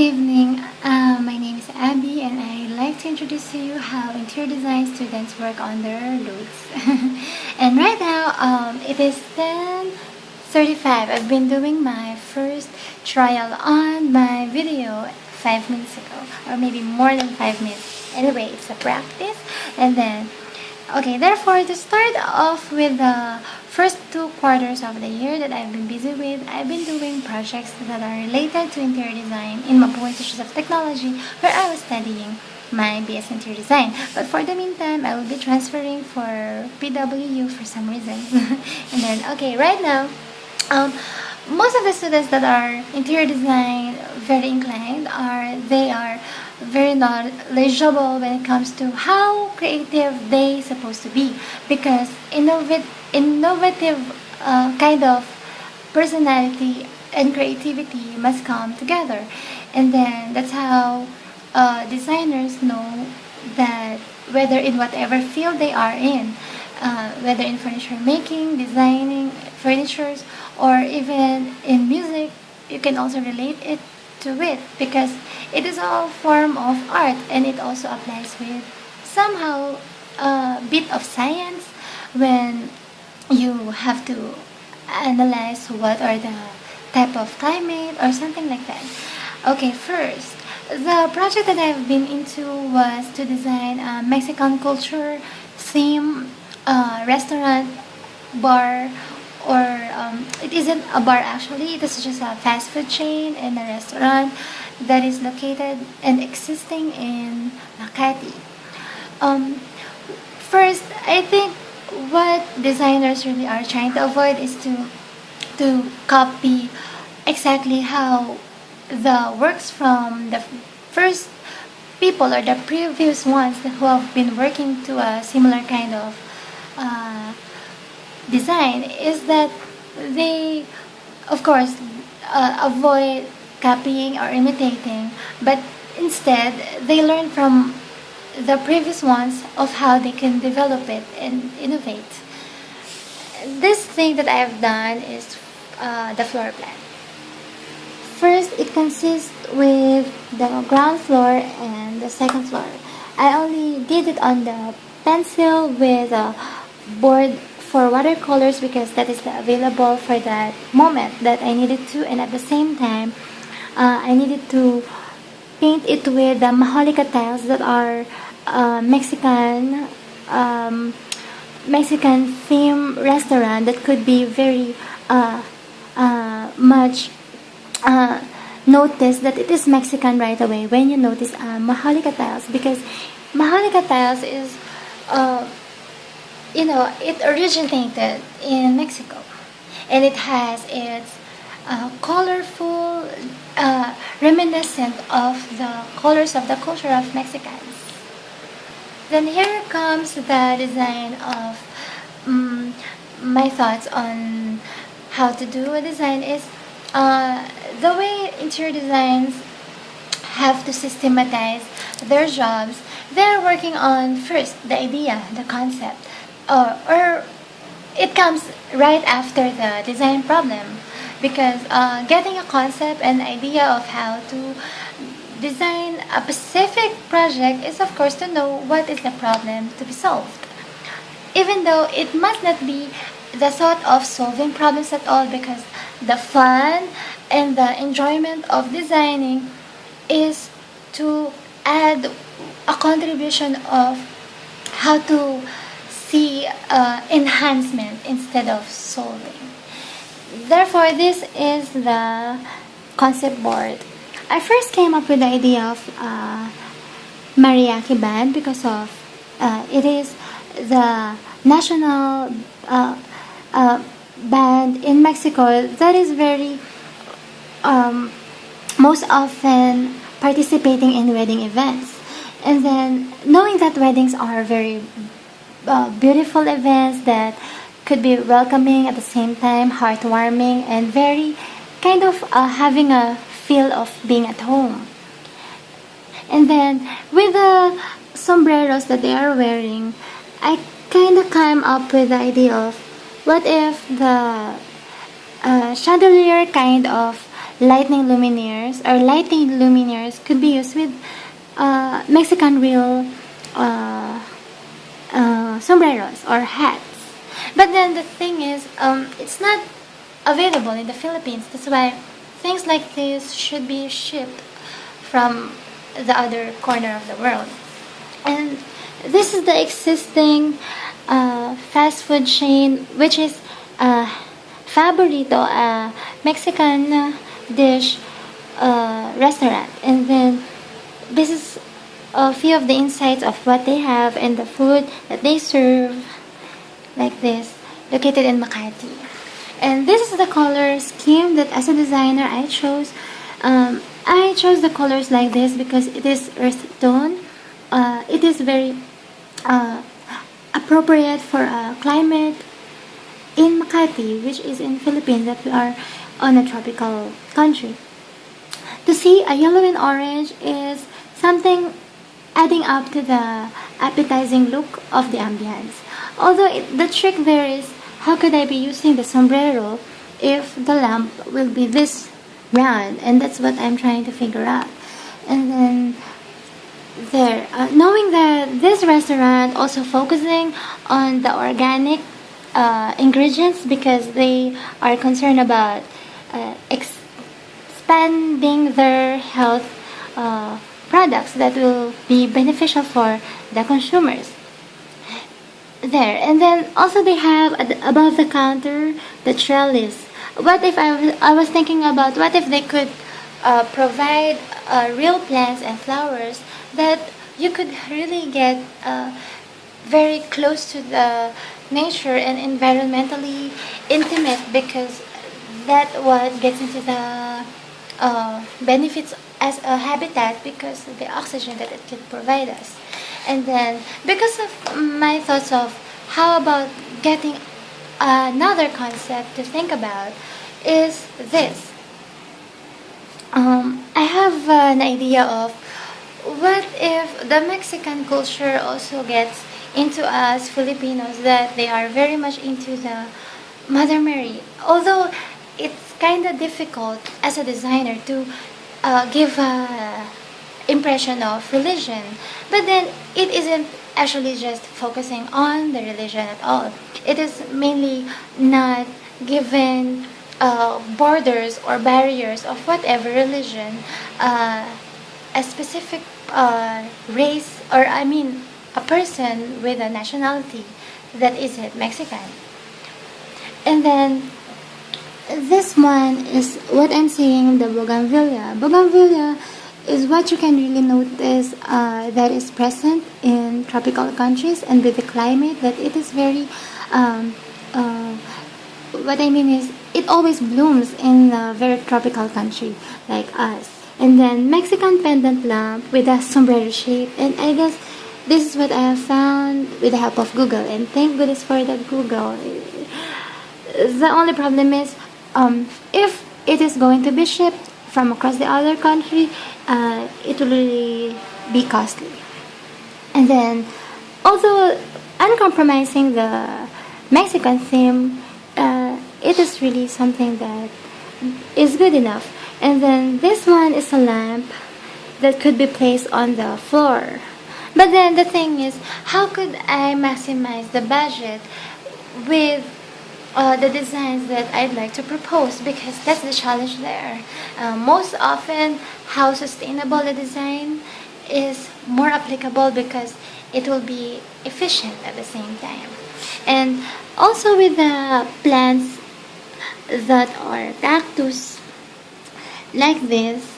evening. My name is Abby, and I'd like to introduce to you how interior design students work on their loads. And right now, it is 10:35. I've been doing my first trial on my video 5 minutes ago, or maybe more than 5 minutes. Anyway, it's a practice, and then okay, therefore, to start off with the first 2 quarters of the year that I've been busy with, I've been doing projects that are related to interior design in Mabuhay Institute of Technology, where I was studying my BS Interior Design. But for the meantime, I will be transferring for PWU for some reason. And then, okay, right now, most of the students that are interior design very inclined they are very knowledgeable when it comes to how creative they supposed to be, because innovative kind of personality and creativity must come together, and then that's how designers know that whether in whatever field they are in, whether in furniture making, designing furnitures, or even in music, you can also relate it to it, because it is all form of art, and it also applies with somehow a bit of science when you have to analyze what are the type of climate or something like that. Okay, first, the project that I've been into was to design a Mexican culture theme restaurant, bar, or it isn't a bar actually, it is just a fast food chain and a restaurant that is located and existing in Makati. First, I think what designers really are trying to avoid is to copy exactly how the works from the first people or the previous ones who have been working to a similar kind of design, is that they of course avoid copying or imitating, but instead they learn from the previous ones of how they can develop it and innovate. This thing that I have done is the floor plan. First, it consists with the ground floor and the second floor. I only did it on the pencil with a board for watercolors because that is the available for that moment that I needed to, and at the same time I needed to paint it with the Maholika tiles that are Mexican theme restaurant that could be very much notice that it is Mexican right away when you notice Maholika tiles, because Maholika tiles is it originated in Mexico, and it has its colorful, reminiscent of the colors of the culture of Mexicans. Then here comes the design of my thoughts on how to do a design is the way interior designs have to systematize their jobs. They're working on first the idea, the concept, or it comes right after the design problem, because getting a concept and idea of how to design a specific project is of course to know what is the problem to be solved, even though it must not be the thought of solving problems at all, because the fun and the enjoyment of designing is to add a contribution of how to see enhancement instead of solving. Therefore, this is the concept board. I first came up with the idea of mariachi band because of it is the national band in Mexico that is very most often participating in wedding events. And then knowing that weddings are very beautiful events that could be welcoming at the same time, heartwarming, and very kind of having a feel of being at home. And then with the sombreros that they are wearing, I kind of came up with the idea of what if the chandelier kind of lighting luminaires could be used with Mexican real uh, sombreros or hats. But then the thing is, it's not available in the Philippines. That's why things like this should be shipped from the other corner of the world. And this is the existing fast food chain, which is Faburitto, a Mexican dish restaurant. And then this is a few of the insights of what they have and the food that they serve, like this, located in Makati. And this is the color scheme that as a designer I chose. I chose the colors like this because it is earth tone. It is very appropriate for a climate in Makati, which is in Philippines, that we are on a tropical country. To see a yellow and orange is something adding up to the appetizing look of the ambience. Although the trick there is, how could I be using the sombrero if the lamp will be this round? And that's what I'm trying to figure out. And then there, knowing that this restaurant also focusing on the organic ingredients, because they are concerned about expanding their health products that will be beneficial for the consumers there. And then also they have above the counter the trellis. What if I was thinking about, what if they could provide real plants and flowers that you could really get very close to the nature and environmentally intimate, because that what gets into the benefits as a habitat, because of the oxygen that it can provide us. And then because of my thoughts of how about getting another concept to think about is this. I have an idea of, what if the Mexican culture also gets into us Filipinos, that they are very much into the Mother Mary. Although it's kind of difficult as a designer to give a impression of religion, but then it isn't actually just focusing on the religion at all. It is mainly not given borders or barriers of whatever religion, a specific race, or I mean a person with a nationality that isn't Mexican. And then this one is what I'm saying, the bougainvillea. Bougainvillea is what you can really notice that is present in tropical countries, and with the climate that it is very what I mean is it always blooms in a very tropical country like us. And then Mexican pendant lamp with a sombrero shape, and I guess this is what I have found with the help of Google, and thank goodness for that Google. The only problem is if it is going to be shipped from across the other country, it will really be costly. And then although uncompromising the Mexican theme, it is really something that is good enough. And then this one is a lamp that could be placed on the floor. But then the thing is, how could I maximize the budget with the designs that I'd like to propose? Because that's the challenge there. Most often, how sustainable the design is more applicable, because it will be efficient at the same time. And also with the plants that are cactus like this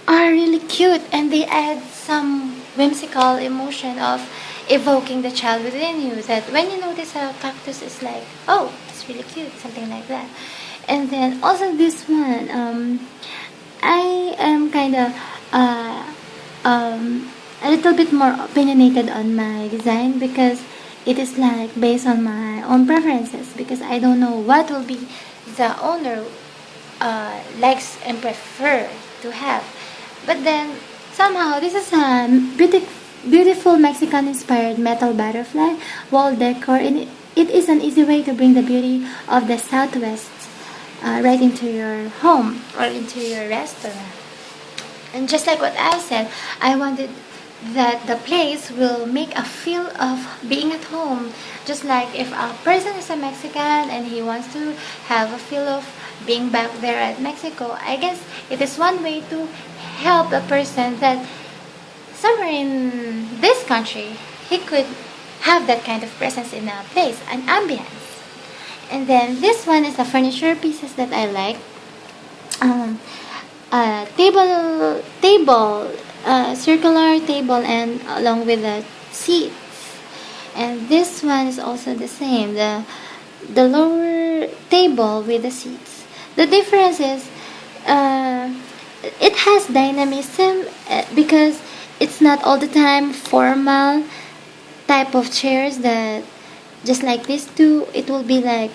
are really cute, and they add some whimsical emotion of evoking the child within you, that when you notice a cactus is like, oh, it's really cute, something like that. And then also this one, I am kind of a little bit more opinionated on my design, because it is like based on my own preferences, because I don't know what will be the owner likes and prefer to have. But then somehow this is a beautiful Mexican inspired metal butterfly wall decor, and it is an easy way to bring the beauty of the Southwest right into your home or into your restaurant. And just like what I said, I wanted that the place will make a feel of being at home. Just like if a person is a Mexican and he wants to have a feel of being back there at Mexico, I guess it is one way to help a person that somewhere in this country he could have that kind of presence in a place, an ambience. And then this one is the furniture pieces that I like. Um, circular table, and along with the seats. And this one is also the same. The lower table with the seats. The difference is, it has dynamism, because it's not all the time formal type of chairs that just like this two. It will be like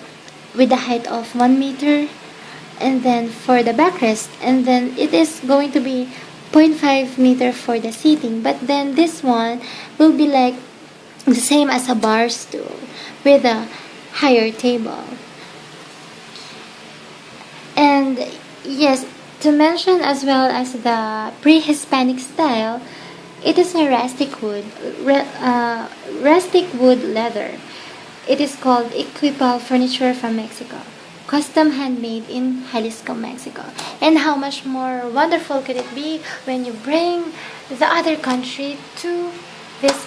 with the height of 1 meter, and then for the backrest, and then it is going to be 0.5 meter for the seating. But then this one will be like the same as a bar stool with a higher table. And yes, to mention as well as the pre-Hispanic style, it is a rustic wood leather. It is called Equipal furniture from Mexico, custom handmade in Jalisco, Mexico. And how much more wonderful could it be when you bring the other country to this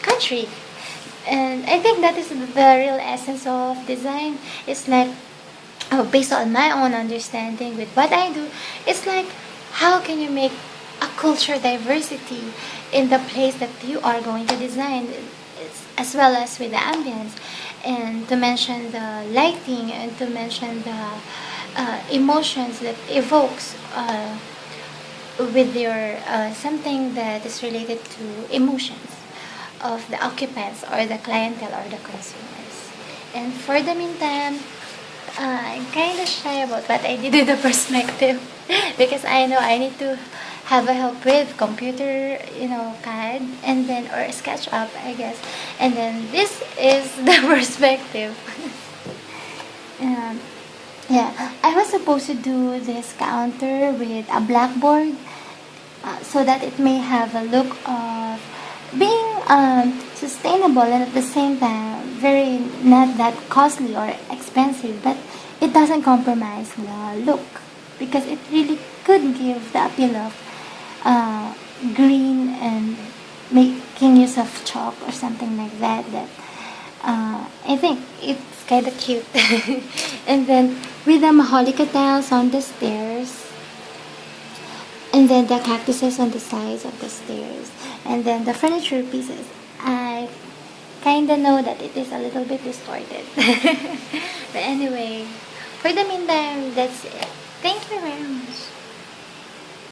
country? And I think that is the real essence of design. It's like, based on my own understanding with what I do, it's like, how can you make a culture diversity in the place that you are going to design, as well as with the ambience, and to mention the lighting, and to mention the emotions that evokes with your something that is related to emotions of the occupants or the clientele or the consumers. And for the meantime, I'm kind of shy about what I did with the perspective because I know I need to have a help with computer, CAD, and then or SketchUp, I guess. And then this is the perspective. Yeah, I was supposed to do this counter with a blackboard, so that it may have a look of being sustainable, and at the same time very not that costly or expensive, but it doesn't compromise the look, because it really could give the appeal of green and making use of chalk or something like that. I think it's kind of cute. And then with the maholica tiles on the stairs, and then the cactuses on the sides of the stairs, and then the furniture pieces, I kinda know that it is a little bit distorted. But anyway, for the meantime, that's it. Thank you very much.